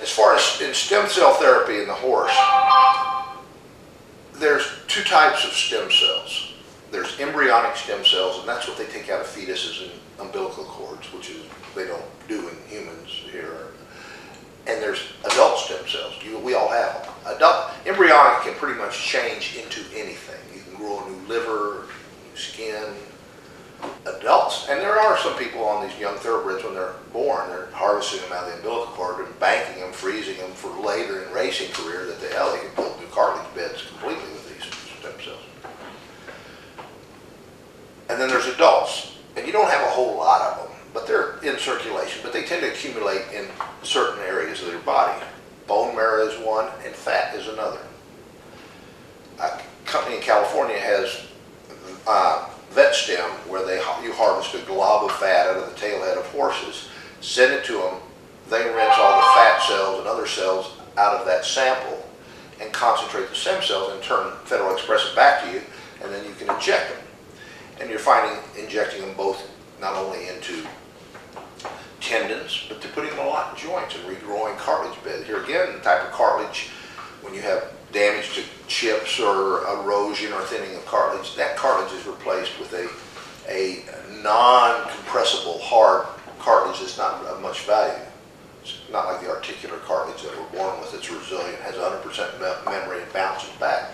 As far as in stem cell therapy in the horse, there's two types of stem cells. There's embryonic stem cells, and that's what they take out of fetuses and umbilical cords, which is they don't do in humans here. And there's adult stem cells. We all have them. Embryonic can pretty much change into anything. You can grow a new liver, new skin. Adults, and there are some people on these young thoroughbreds when they're born, they're harvesting them out of the umbilical cord and banking them, freezing them for later in racing career that they can build new cartilage beds completely with these stem cells. And then there's adults, and you don't have a whole lot of them, but they're in circulation, but they tend to accumulate in certain areas of their body. Bone marrow is one, and fat is another. A company in California has vet stem where you harvest a glob of fat out of the tail head of horses, send it to them, they rinse all the fat cells and other cells out of that sample and concentrate the stem cells and turn Federal Express it back to you, and then you can inject them. And you're finding injecting them both not only into tendons, but they're putting them a lot in joints and regrowing cartilage bed. Here again, the type of cartilage, when you have damage to chips or erosion or thinning of cartilage, that cartilage is replaced with a non-compressible hard cartilage that's not of much value. It's not like the articular cartilage that we're born with. It's resilient, has 100% memory, and bounces back.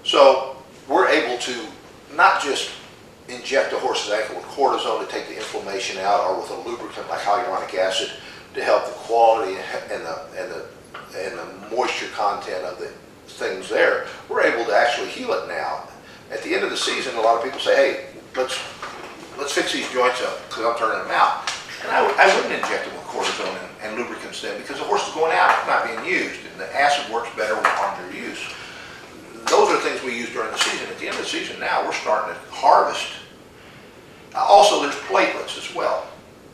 So we're able to not just inject a horse's ankle with cortisone to take the inflammation out, or with a lubricant like hyaluronic acid to help the quality and the moisture content of the things there. We're able to actually heal it now. At the end of the season, a lot of people say, hey, let's fix these joints up because I'm turning them out. And I wouldn't inject them with cortisone and lubricants then, because the horse is going out, it's not being used, and the acid works better on their use. Those are things we use during the season. At the end of the season now, we're starting to harvest. Also, there's platelets as well.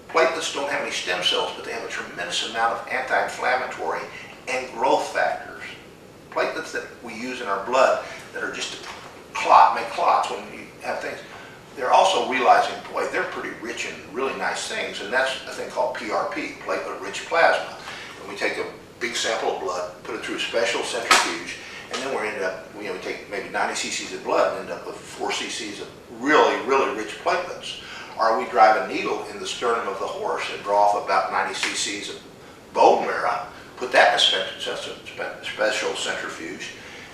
Platelets don't have any stem cells, but they have a tremendous amount of anti-inflammatory and growth factors. Platelets that we use in our blood that are just to make clots when you have things. They're also realizing, boy, they're pretty rich in really nice things, and that's a thing called PRP, platelet-rich plasma. And we take a big sample of blood, put it through a special centrifuge, and then we end up, we take maybe 90 cc's of blood and end up with 4 cc's of really, really rich platelets. Or we drive a needle in the sternum of the horse and draw off about 90 cc's of bone marrow, put that in a special centrifuge,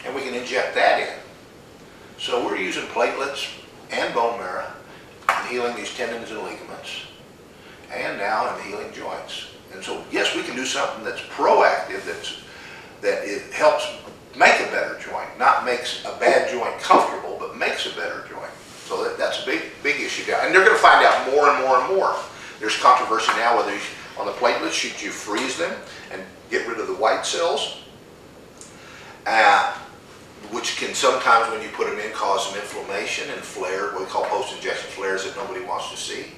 and we can inject that in. So we're using platelets and bone marrow in healing these tendons and ligaments, and now in healing joints. And so, yes, we can do something that's proactive, that it helps make a better joint, not makes a bad joint comfortable, but makes a better joint. So that's a big issue now. And they're going to find out more and more and more. There's controversy now whether on the platelets, should you freeze them and get rid of the white cells, which can sometimes, when you put them in, cause some inflammation and flare, what we call post-injection flares that nobody wants to see.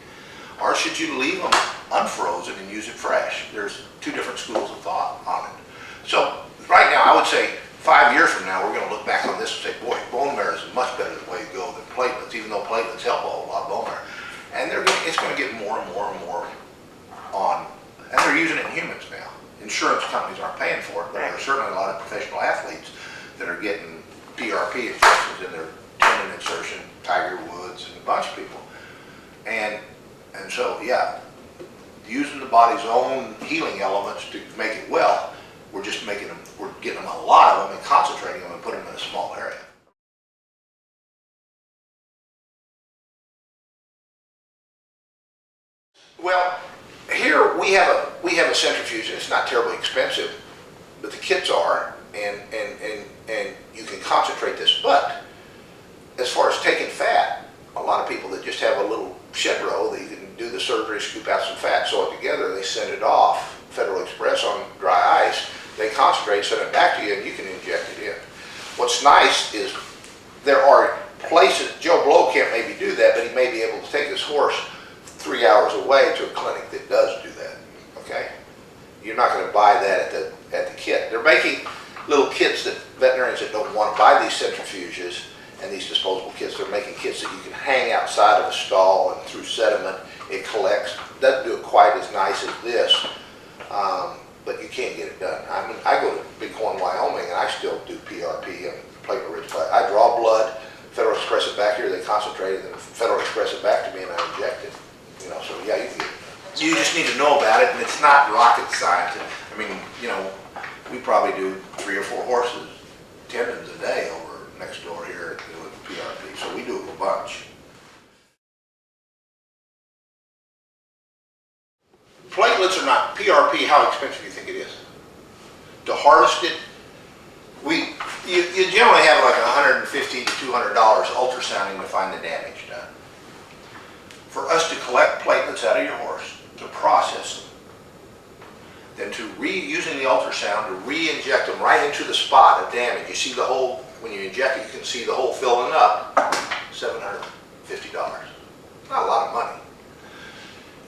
Or should you leave them unfrozen and use it fresh? There's two different schools of thought on it. So right now, I would say 5 years from now, we're going to look back on this and say, boy, bone marrow is a much better way to go than platelets, even though platelets help a whole lot of bone marrow. And it's going to get more and more and more on, and they're using it in humans now. Insurance companies aren't paying for it, but there are certainly a lot of professional athletes that are getting PRP injections in their tendon insertion, Tiger Woods and a bunch of people. And so, yeah, using the body's own healing elements to make it well, we're just making them, we're getting them a lot of them and concentrating them and putting them in a small area. Well, here we have a centrifuge, and it's not terribly expensive, but the kits are, and you can concentrate this. But as far as taking fat, a lot of people that just have a little shed row, that you can do the surgery, scoop out some fat, sew it together, they send it off Federal Express on dry ice, they concentrate, send it back to you, and you can inject it in. What's nice is there are places, Joe Blow can't maybe do that, but he may be able to take his horse 3 hours away to a clinic that does do that, okay? You're not going to buy that at the kit. They're making little kits that veterinarians that don't want to buy these centrifuges and these disposable kits, they're making kits that you can hang outside of a stall, and through sediment it collects. Doesn't do it quite as nice as this, but you can't get it done. I mean, I go to Bighorn, Wyoming, and I still do PRP and platelet-rich plasma. I draw blood, Federal Express it back here, they concentrate it, and Federal Express it back to me, and I inject it. You know, so yeah, you can get it done. You just need to know about it, and it's not rocket science. I mean, you know, we probably do 3 or 4 horses, tendons a day over next door here with PRP, so we do a bunch. Platelets are not, PRP, how expensive do you think it is? To harvest it, you generally have like $150 to $200 ultrasounding to find the damage done. For us to collect platelets out of your horse, to process them, then using the ultrasound to re-inject them right into the spot of damage. You see the hole, when you inject it, you can see the hole filling up, $750. Not a lot of money.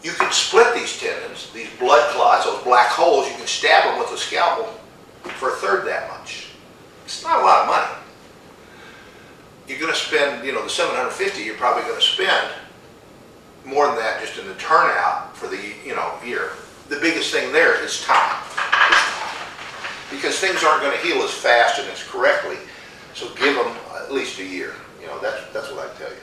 You can split these tendons, these blood clots, those black holes, you can stab them with a scalpel for a third that much. It's not a lot of money. You're going to spend, you know, the $750, you're probably going to spend more than that just in the turnout for the, you know, year. The biggest thing there is time. Because things aren't going to heal as fast and as correctly, so give them at least a year. You know, that's what I tell you.